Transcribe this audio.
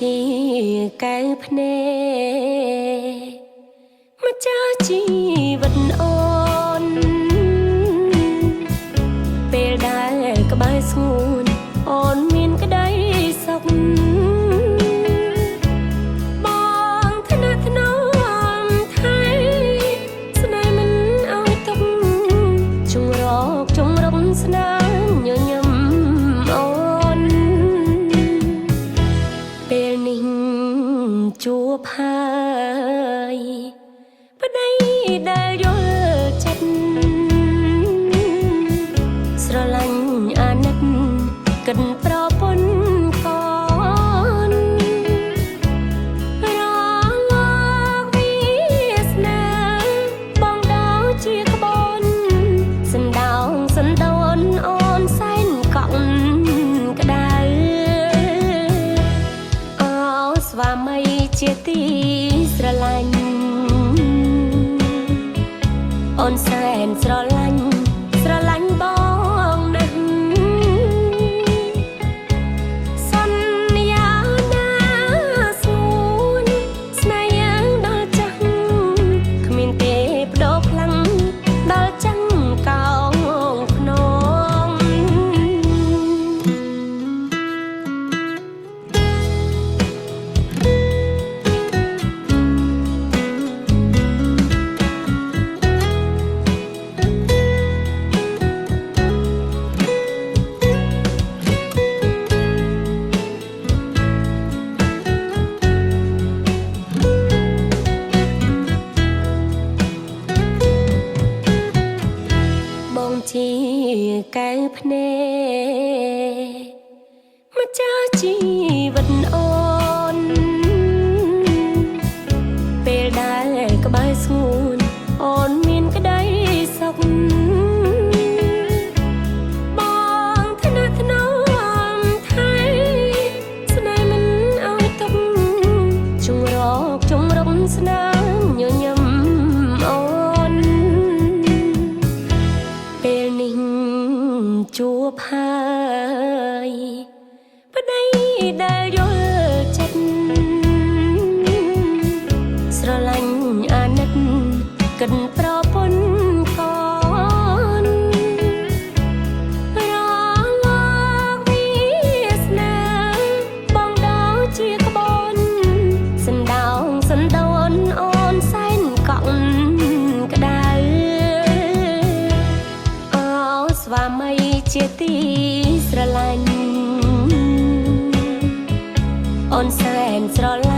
ជាកែវភ្នែកម្ចាស់ជីវិតអូនពេលដែលក្បែរស្ងួនអូនមានក្តីសុខបងថ្នាក់ថ្នមថៃស្នេហ៍មិនឲ្យទុកជងរកជងរំស្នាញញឹមអូនពេលនេះជួបហើយប្តីដែលយល់ចិត្តស្រឡាញ់អាណិតកិនប្រពន្ធកូនរលកវាសនាបងដោជាក្បូនសណ្ដោងសណ្ដូនអូនសែនកក់ក្ដៅអោស្វាមីជាទីស្រឡាញ់អូនសែនស្រឡាញ់បងណាស់សន្យាណាស្ងួនស្នេហ៍យ៉ាងដល់ចាស់គ្មានទេបដូរខ្លាំងដល់ចាំងកោងភ្នំជាកែវភ្នែកម្ចាស់ជីវិតអូនពេលដែលក្បែរស្ងួនអូនមានក្តីសុខបងថ្នាក់ថ្នមថៃស្នេហ៍មិនឲ្យទុកជងរកជងរំស្នាញញឹមអូនពេលនេះជួបហើយប្តីដែលយល់ចិត្តស្រឡាញ់អាណិតកិនប្រពន្ធកូនរលកវាសនាបងដោជាក្បូនសណ្ដោងសណ្ដូនអូនសែនកក់ក្ដៅអោស្វាមីជាទីស្រឡាញ់អូនសែនស្រឡាញ់